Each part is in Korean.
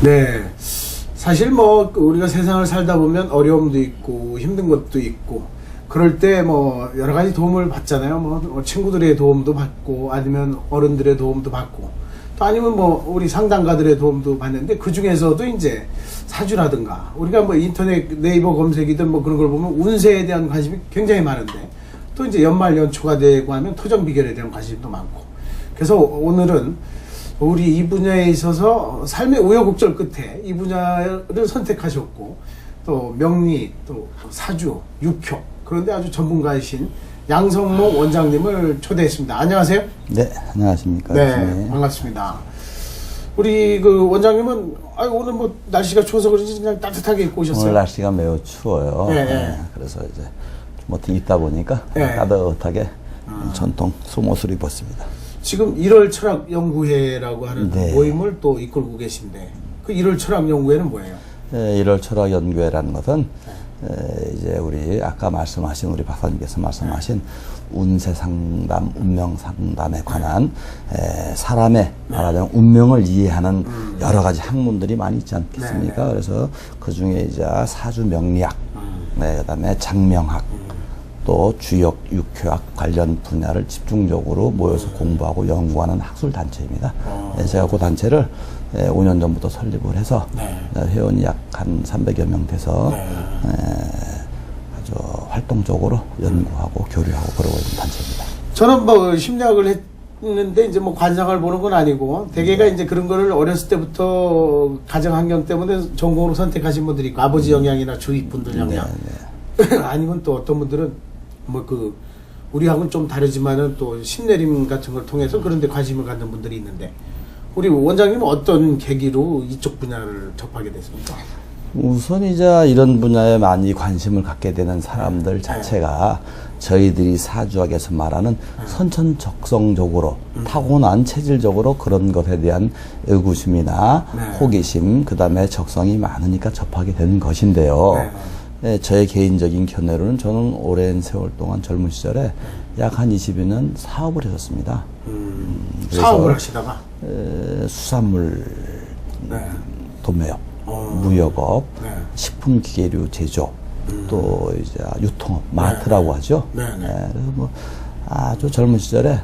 네. 사실 뭐 우리가 세상을 살다 보면 어려움도 있고 힘든 것도 있고 그럴 때 뭐 여러 가지 도움을 받잖아요. 뭐 친구들의 도움도 받고 아니면 어른들의 도움도 받고 또 아니면 뭐 우리 상담가들의 도움도 받는데 그 중에서도 이제 사주라든가 우리가 뭐 인터넷 네이버 검색이든 뭐 그런 걸 보면 운세에 대한 관심이 굉장히 많은데 또 이제 연말 연초가 되고 하면 토정 비결에 대한 관심도 많고 그래서 오늘은 우리 이 분야에 있어서 삶의 우여곡절 끝에 이 분야를 선택하셨고 또 명리, 또 사주, 육효 그런데 아주 전문가이신 양성모 원장님을 초대했습니다. 안녕하세요. 네, 안녕하십니까. 네, 반갑습니다. 우리 그 원장님은 오늘 뭐 날씨가 추워서 그런지 그냥 따뜻하게 입고 오셨어요. 오늘 날씨가 매우 추워요. 네, 네, 그래서 이제 좀 어떻게 있다 보니까 네. 따뜻하게 전통 속옷을 입었습니다. 지금 1월 철학 연구회라고 하는 네. 모임을 또 이끌고 계신데 그 1월 철학 연구회는 뭐예요? 네, 1월 철학 연구회라는 것은 이제 우리 아까 말씀하신 우리 박사님께서 말씀하신 운세 상담, 운명 상담에 관한 사람의 말하자면 운명을 이해하는 여러 가지 학문들이 많이 있지 않겠습니까? 그래서 그 중에 이제 사주 명리학, 그다음에 장명학, 또 주역, 육효학 관련 분야를 집중적으로 모여서 공부하고 연구하는 학술 단체입니다. 제가 그 단체를 5년 전부터 설립을 해서 회원이 약 한 300여 명 돼서 아주 활동적으로 연구하고 교류하고 그러고 있는 단체입니다. 저는 뭐 심리학을 했는데 이제 뭐 관상을 보는 건 아니고 대개가 이제 그런 거를 어렸을 때부터 가정 환경 때문에 전공으로 선택하신 분들이 있고 아버지 영향이나 주위 분들 영향 아니면 또 어떤 분들은 뭐 그 우리하고는 좀 다르지만은 또 신내림 같은 걸 통해서 그런 데 관심을 갖는 분들이 있는데 우리 원장님은 어떤 계기로 이쪽 분야를 접하게 됐습니까? 우선 이제 이런 분야에 많이 관심을 갖게 되는 사람들 자체가 저희들이 사주학에서 말하는 선천적성적으로 타고난 체질적으로 그런 것에 대한 의구심이나 호기심, 그 다음에 적성이 많으니까 접하게 되는 것인데요. 네, 저의 개인적인 견해로는 저는 오랜 세월 동안 젊은 시절에 약 한 20여 년 사업을 했었습니다. 사업을 하시다가? 수산물 도매업, 무역업, 식품기계류 제조, 또 이제 유통업, 마트라고 하죠. 그래서 뭐 아주 젊은 시절에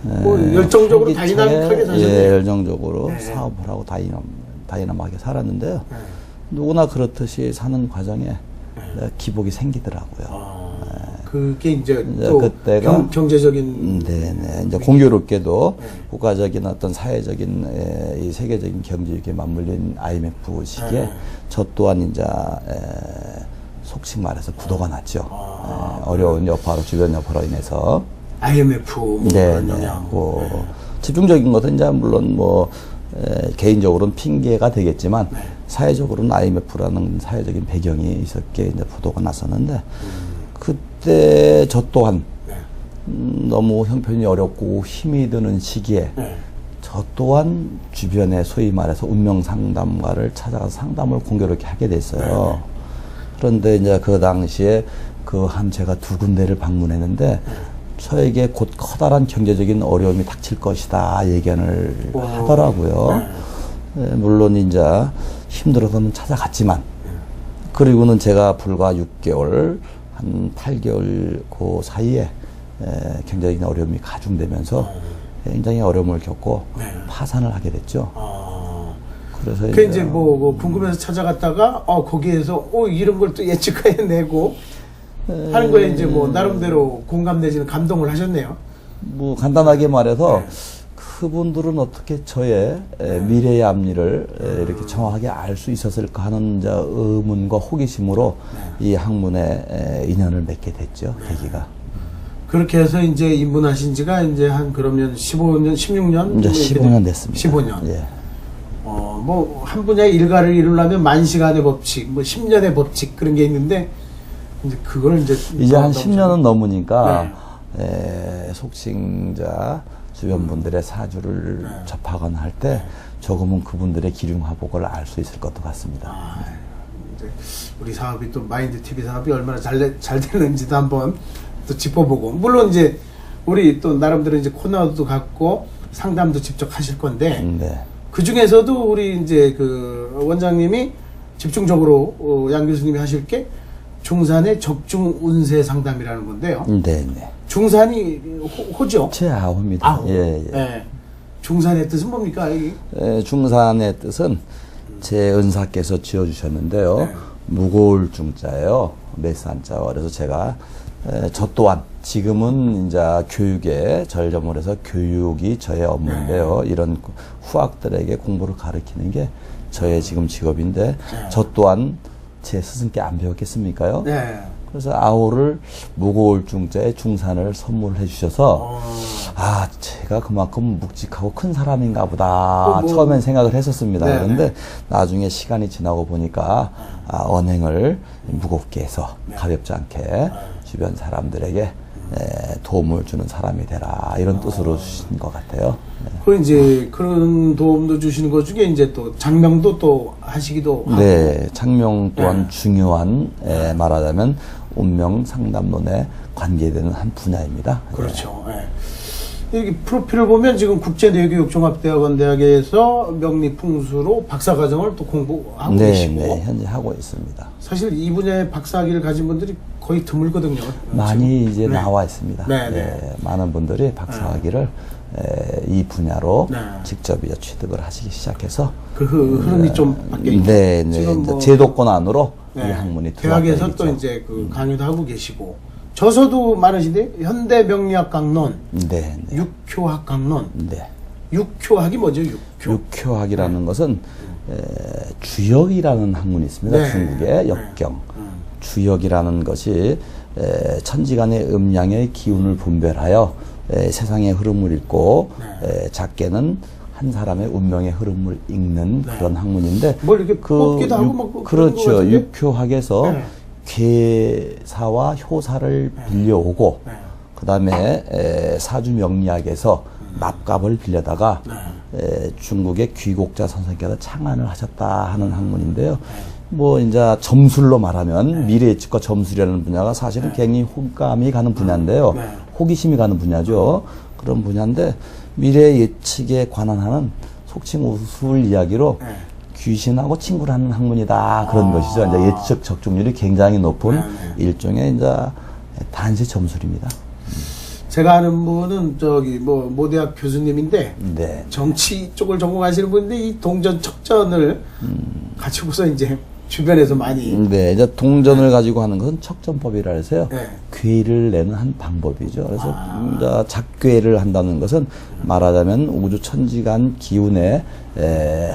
뭐 열정적으로 다이나믹하게 사셨네요. 열정적으로 사업을 하고 다이나믹하게 살았는데요. 누구나 그렇듯이 사는 과정에 기복이 생기더라고요. 그게 이제 또 그때가 경제적인 이제 공교롭게도 국가적인 어떤 사회적인 이 세계적인 경제위기에 맞물린 IMF 시기에 저 또한 이제 속칭 말해서 부도가 났죠. 어려운 여파로 주변 여파로 인해서 IMF 뭐 집중적인 것은 이제 물론 뭐 개인적으로는 핑계가 되겠지만 사회적으로는 IMF라는 사회적인 배경이 있었기에 이제 부도가 났었는데 그때 저 또한 너무 형편이 어렵고 힘이 드는 시기에 저 또한 주변에 소위 말해서 운명 상담가를 찾아가서 상담을 공교롭게 하게 됐어요. 그런데 이제 그 당시에 그 한 제가 두 군데를 방문했는데 저에게 곧 커다란 경제적인 어려움이 닥칠 것이다 예견을 하더라고요. 물론 이제 힘들어서는 찾아갔지만 그리고는 제가 불과 6개월 한 8개월 그 사이에 경제적인 어려움이 가중되면서 굉장히 어려움을 겪고 파산을 하게 됐죠. 그래서 그 이제 뭐 궁금해서 찾아갔다가 거기에서 이런 걸 또 예측해내고 하는 거에 이제 뭐 나름대로 공감 내지는 감동을 하셨네요. 뭐 간단하게 말해서 그분들은 어떻게 저의 미래의 앞일을 이렇게 정확하게 알 수 있었을까 하는 이제 의문과 호기심으로 이 학문에 인연을 맺게 됐죠. 계기가. 그렇게 해서 이제 입문하신 지가 이제 한 그러면 15년, 16년? 이제 15년 됐습니다. 15년. 예. 뭐 한 분야의 일가를 이루려면 만 시간의 법칙, 뭐 10년의 법칙 그런 게 있는데 이제 그걸 이제 한 10년은 넘으니까 속칭자 주변 분들의 사주를 접하거나 할 때 조금은 그분들의 기륭화복을 알 수 있을 것도 같습니다. 이제 우리 사업이 또 마인드 TV 사업이 얼마나 잘 되는지도 한번 또 짚어보고 물론 이제 우리 또 나름대로 이제 코너도 갖고 상담도 직접 하실 건데 그 중에서도 우리 이제 그 원장님이 집중적으로 양 교수님이 하실 게 중산의 적중 운세 상담이라는 건데요. 네네. 중산이 호죠? 제 아호입니다. 아호. 예. 예. 중산의 뜻은 뭡니까? 중산의 뜻은 제 은사께서 지어주셨는데요. 네. 무거울 중자예요. 메산자. 그래서 제가 저 또한 지금은 이제 교육에 전념을 해서 교육이 저의 업무인데요. 이런 후학들에게 공부를 가르치는 게 저의 지금 직업인데 저 또한 제 스승께 안 배웠겠습니까요? 네. 그래서 아호를 무거울 중자에 중산을 선물해 주셔서 아 제가 그만큼 묵직하고 큰 사람인가 보다 처음엔 생각을 했었습니다. 네, 그런데 네. 나중에 시간이 지나고 보니까 언행을 무겁게 해서 가볍지 않게 주변 사람들에게 도움을 주는 사람이 되라 이런 뜻으로 주신 것 같아요. 네. 그리고 이제 그런 도움도 주시는 것 중에 이제 또 장명도 또 하시기도 하고. 네, 창명 또한 네. 중요한 말하자면 운명 상담론에 관계되는 한 분야입니다. 그렇죠. 예. 여기 프로필을 보면 지금 국제내교육종합대학원대학에서 명리풍수로 박사과정을 또 공부하고 네, 계시고. 네, 현재 하고 있습니다. 사실 이 분야의 박사학위를 가진 분들이 거의 드물거든요. 많이 지금. 이제 네. 나와 있습니다. 네, 네, 네. 많은 분들이 박사학위를 이 분야로 네. 직접 이제 취득을 하시기 시작해서 그 흐름이 좀 바뀌어 있고. 네, 네, 지금 이제 뭐 제도권 안으로 이 네. 학문이 대학에서 들어왔다 또 얘기죠. 이제 그 강의도 하고 계시고 저서도 많으신데 현대 명리학 강론, 네, 네, 육효학 강론. 네. 육효학이 뭐죠? 육효. 육효학이라는 것은 주역이라는 학문이 있습니다. 네. 중국의 역경. 주역이라는 것이 천지간의 음양의 기운을 분별하여 세상의 흐름을 읽고 작게는 한 사람의 운명의 흐름을 읽는 네. 그런 학문인데 뭘 이렇게 뽑기도 하고 막 그런 것 그렇죠. 같은데? 육효학에서 네. 괴사와 효사를 빌려오고 네. 그 다음에 사주명리학에서 납갑을 빌려다가 중국의 귀곡자 선생께서 창안을 하셨다 하는 학문인데요. 뭐 이제 점술로 말하면 미래 예측과 점술이라는 분야가 사실은 굉장히 호감이 가는 분야인데요. 호기심이 가는 분야죠. 그런 분야인데 미래 예측에 관한 하는 속칭 우스울 이야기로 귀신하고 친구를 하는 학문이다 그런 것이죠. 이제 예측 적중률이 굉장히 높은 일종의 이제 단시 점술입니다. 제가 아는 분은 저기 뭐 모대학 교수님인데 네. 정치 쪽을 전공하시는 분인데 이 동전 척전을 가지고서 이제 주변에서 많이 네, 이제 동전을 가지고 하는 것은 척전법이라 해서요. 네. 괴를 내는 한 방법이죠. 그래서 이제 작괴를 한다는 것은 말하자면 우주 천지간 기운의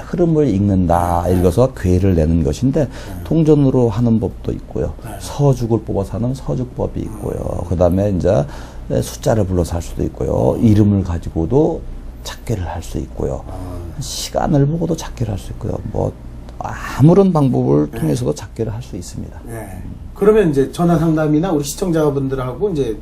흐름을 읽는다. 읽어서 괴를 내는 것인데 동전으로 하는 법도 있고요. 서죽을 뽑아서 하는 서죽법이 있고요. 그다음에 이제 숫자를 불러서 할 수도 있고요. 이름을 가지고도 작괴를 할 수 있고요. 시간을 보고도 작괴를 할 수 있고요. 뭐 아무런 방법을 통해서도 작괴를 할 수 있습니다. 네. 그러면 이제 전화 상담이나 우리 시청자분들하고 이제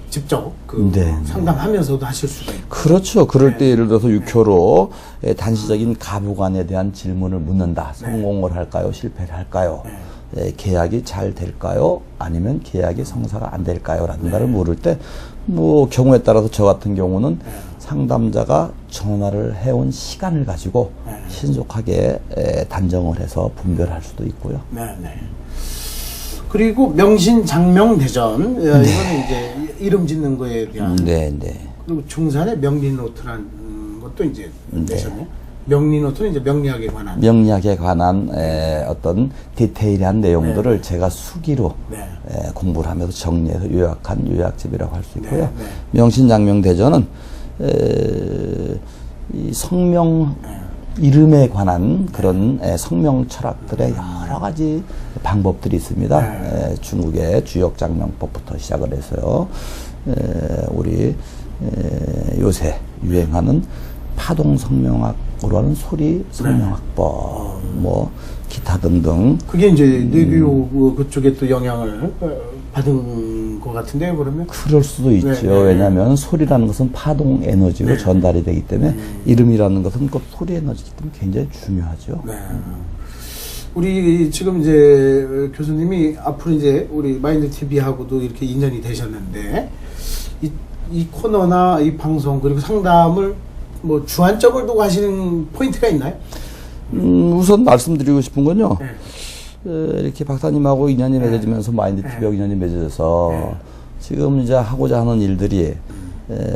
직접 그 네. 상담하면서도 하실 수가 있고. 그렇죠. 그럴 때 예를 들어서 육효로 단시적인 가부관에 대한 질문을 묻는다. 성공을 할까요? 실패를 할까요? 계약이 잘 될까요? 아니면 계약이 성사가 안 될까요? 라든가를 물을 때 뭐 경우에 따라서 저 같은 경우는 상담자가 전화를 해온 시간을 가지고 신속하게 단정을 해서 분별할 수도 있고요. 네, 네. 그리고 명신장명대전 이거는 이제 이름 짓는 거에 대한 네, 네. 그리고 중산의 명리노트라는 것도 이제 내셨네요. 명리노트는 이제 명리학에 관한. 명리학에 관한 어떤 디테일한 내용들을 제가 수기로 네. 공부를 하면서 정리해서 요약한 요약집이라고 할 수 있고요. 네, 네. 명신장명대전은 이 성명 이름에 관한 그런 성명 철학들의 여러 가지 방법들이 있습니다. 중국의 주역장명법부터 시작을 해서요. 우리 요새 유행하는 파동 성명학으로 하는 소리 성명학법, 뭐 기타 등등. 그게 이제 뇌교육 그쪽에 또 영향을 받은 것 같은데요, 그러면? 그럴 수도 있죠. 네, 네. 왜냐하면 소리라는 것은 파동 에너지로 전달이 되기 때문에 이름이라는 것은 그 소리 에너지이기 때문에 굉장히 중요하죠. 네. 우리 지금 이제 교수님이 앞으로 이제 우리 마인드 TV하고도 이렇게 인연이 되셨는데 이 코너나 이 방송 그리고 상담을 뭐 주안점을 두고 하시는 포인트가 있나요? 우선 말씀드리고 싶은 건요. 네. 이렇게 박사님하고 인연이 맺어지면서 마인드TV하고 인연이 맺어져서 지금 이제 하고자 하는 일들이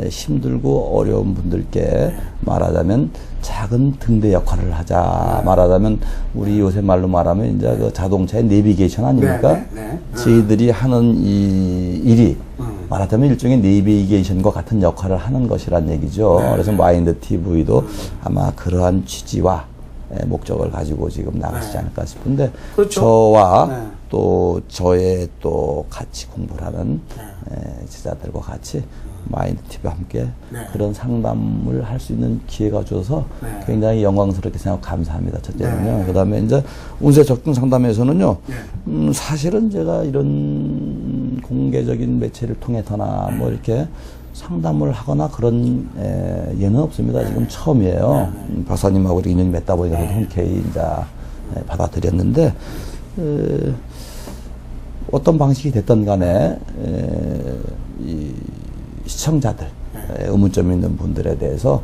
힘들고 어려운 분들께 말하자면 작은 등대 역할을 하자. 말하자면 우리 요새 말로 말하면 이제 그 자동차의 내비게이션 아닙니까? 저희들이 하는 이 일이 말하자면 일종의 내비게이션과 같은 역할을 하는 것이란 얘기죠. 그래서 마인드TV도 아마 그러한 취지와 목적을 가지고 지금 나가시지 않을까 싶은데 그렇죠. 저와 또 저의 또 같이 공부를 하는 제자들과 같이 마인드TV와 함께 그런 상담을 할 수 있는 기회가 주어서 굉장히 영광스럽게 생각하고 감사합니다. 첫째는요. 그 다음에 이제 운세 적중 상담에서는요. 사실은 제가 이런 공개적인 매체를 통해서나 뭐 이렇게 상담을 하거나 그런 예는 없습니다. 지금 처음이에요. 박사님하고 이렇게 인연이 맺다 보니까 흔쾌히 이제 받아들였는데 어떤 방식이 됐든 간에 이 시청자들 의문점 있는 분들에 대해서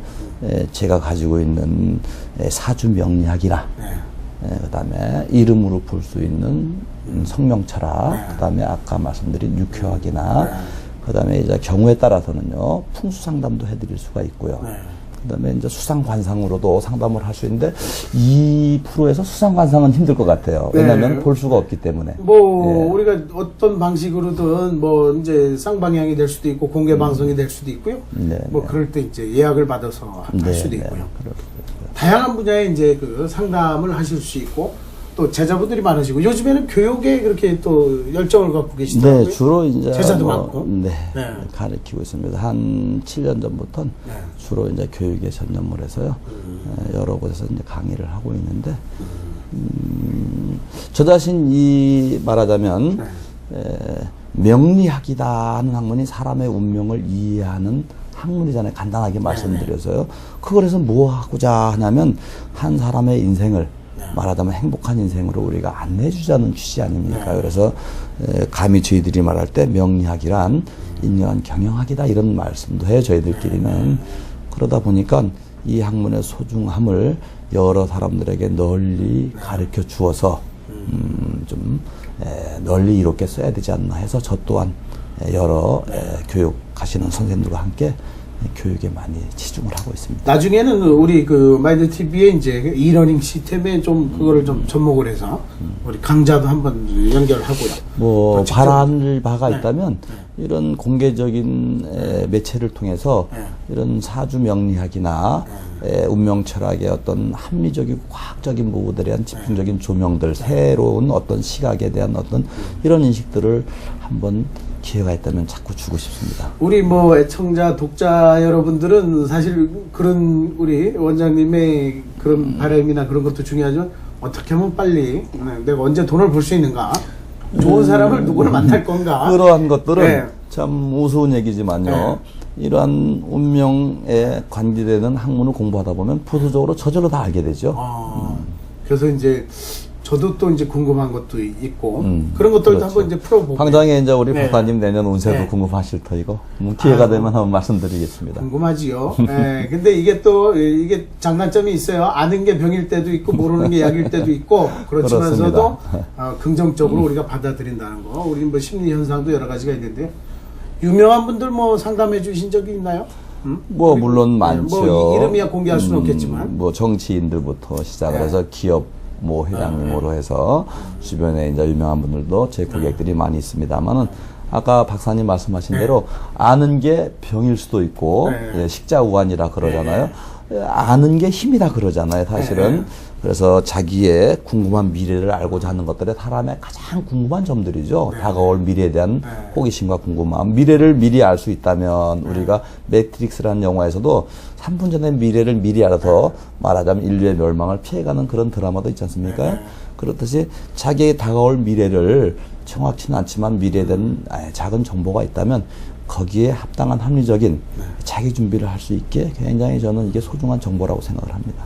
제가 가지고 있는 사주 명리학이나 그다음에 이름으로 볼 수 있는 성명철학, 그다음에 아까 말씀드린 육효학이나 그다음에 이제 경우에 따라서는요 풍수 상담도 해드릴 수가 있고요. 그다음에 이제 수상 관상으로도 상담을 할 수 있는데 2%에서 수상 관상은 힘들 것 같아요. 왜냐하면 볼 수가 없기 때문에. 뭐 우리가 어떤 방식으로든 뭐 이제 쌍방향이 될 수도 있고 공개 방송이 될 수도 있고요. 뭐 그럴 때 이제 예약을 받아서 할 수도 있고요. 다양한 분야에 이제 그 상담을 하실 수 있고. 또 제자분들이 많으시고 요즘에는 교육에 그렇게 또 열정을 갖고 계시더라고요. 네, 주로 이제 제자도 많고. 가르치고 있습니다. 한 7년 전부터는 주로 이제 교육에 전념을 해서요. 여러 곳에서 이제 강의를 하고 있는데 저 자신이 말하자면 명리학이다 하는 학문이 사람의 운명을 이해하는 학문이잖아요. 간단하게 말씀드려서요. 그거에서 뭐 하고자 하냐면 한 사람의 인생을 말하자면 행복한 인생으로 우리가 안내주자는 취지 아닙니까? 그래서 감히 저희들이 말할 때 명리학이란 인연 경영학이다 이런 말씀도 해요. 저희들끼리는. 그러다 보니까 이 학문의 소중함을 여러 사람들에게 널리 가르쳐 주어서 좀 널리 이롭게 써야 되지 않나 해서 저 또한 여러 교육하시는 선생님들과 함께 교육에 많이 치중을 하고 있습니다. 나중에는 우리 그 마인드TV의 이제 이러닝 시스템에 좀 그거를 좀 접목을 해서 우리 강좌도 한번 연결하고요. 뭐 바랄 바가 있다면 이런 공개적인 매체를 통해서 이런 사주 명리학이나 운명 철학의 어떤 합리적이고 과학적인 부분에 대한 집중적인 조명들, 새로운 어떤 시각에 대한 어떤 이런 인식들을 한번 기회가 있다면 자꾸 주고 싶습니다. 우리 뭐 애청자, 독자 여러분들은 사실 그런 우리 원장님의 그런 바람이나 그런 것도 중요하지만 어떻게 하면 빨리 내가 언제 돈을 벌 수 있는가? 좋은 사람을 누구나 만날 건가? 그러한 것들은 참 우스운 얘기지만요. 이러한 운명에 관계되는 학문을 공부하다 보면 부수적으로 저절로 다 알게 되죠. 그래서 이제 저도 또 이제 궁금한 것도 있고 그런 것들도 한번 이제 풀어보고. 당장에 이제 우리 박사님 내년 운세도 궁금하실 터이고 기회가 되면 한번 말씀드리겠습니다. 궁금하지요. 근데 이게 또 이게 장단점이 있어요. 아는 게 병일 때도 있고 모르는 게 약일 때도 있고 그렇지만서도 긍정적으로 우리가 받아들인다는 거. 우리 뭐 심리 현상도 여러 가지가 있는데 유명한 분들 뭐 상담해 주신 적이 있나요? 뭐 물론 많죠. 뭐 이름이야 공개할 수는 없겠지만 뭐 정치인들부터 시작을 해서 기업 모 회장님으로 해서 주변에 이제 유명한 분들도 제 고객들이 많이 있습니다만은 아까 박사님 말씀하신 대로 아는 게 병일 수도 있고 식자우환이라 그러잖아요. 아는 게 힘이다 그러잖아요, 사실은. 그래서 자기의 궁금한 미래를 알고자 하는 것들이 사람의 가장 궁금한 점들이죠. 다가올 미래에 대한 호기심과 궁금함. 미래를 미리 알 수 있다면 우리가 매트릭스라는 영화에서도 3분 전에 미래를 미리 알아서 말하자면 인류의 멸망을 피해가는 그런 드라마도 있지 않습니까? 그렇듯이 자기의 다가올 미래를 정확치는 않지만 미래에 대한 작은 정보가 있다면 거기에 합당한 합리적인 자기 준비를 할 수 있게 굉장히 저는 이게 소중한 정보라고 생각을 합니다.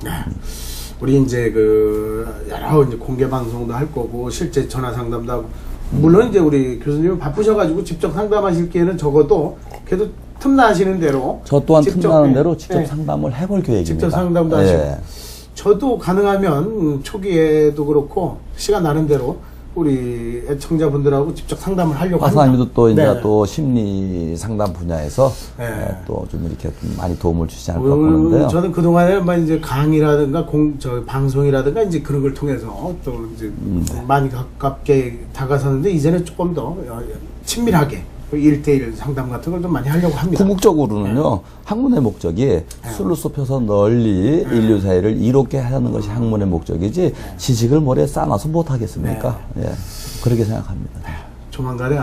우리 이제 그 여러 이제 공개 방송도 할 거고 실제 전화 상담도 하고 물론 이제 우리 교수님은 바쁘셔가지고 직접 상담하실 기회는 적어도 그래도 틈나시는 대로 저 또한 직접, 틈나는 예, 대로 직접 예, 상담을 해볼 계획입니다. 직접 상담도 예. 하시고 저도 가능하면 초기에도 그렇고 시간 나는 대로 우리 애청자분들하고 직접 상담을 하려고 합니다. 박사님도 또 이제 네. 또 심리 상담 분야에서 네. 또 좀 이렇게 좀 많이 도움을 주시지 않을까 보는데요. 저는 그동안에 뭐 이제 강의라든가 방송이라든가 이제 그런 걸 통해서 또 이제 많이 가깝게 다가섰는데 이제는 조금 더 친밀하게 1대1 상담 같은 걸 좀 많이 하려고 합니다. 궁극적으로는요, 학문의 목적이 술로 좁혀서 널리 인류 사회를 이롭게 하는 것이 학문의 목적이지 지식을 머리에 쌓아놔서 못하겠습니까? 예, 그렇게 생각합니다. 조만간에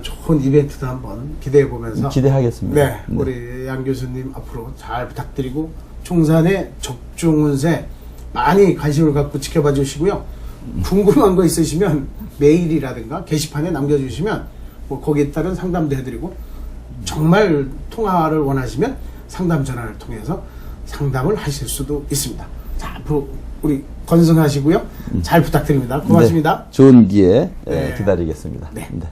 좋은 이벤트도 한번 기대해 보면서 기대하겠습니다. 네, 우리 양 교수님 앞으로 잘 부탁드리고 총산의 적중운세 많이 관심을 갖고 지켜봐 주시고요. 궁금한 거 있으시면 메일이라든가 게시판에 남겨주시면 뭐 거기에 따른 상담도 해드리고 정말 통화를 원하시면 상담 전화를 통해서 상담을 하실 수도 있습니다. 자, 앞으로 우리 건승하시고요. 잘 부탁드립니다. 고맙습니다. 네, 좋은 기회 네. 기다리겠습니다. 네. 네.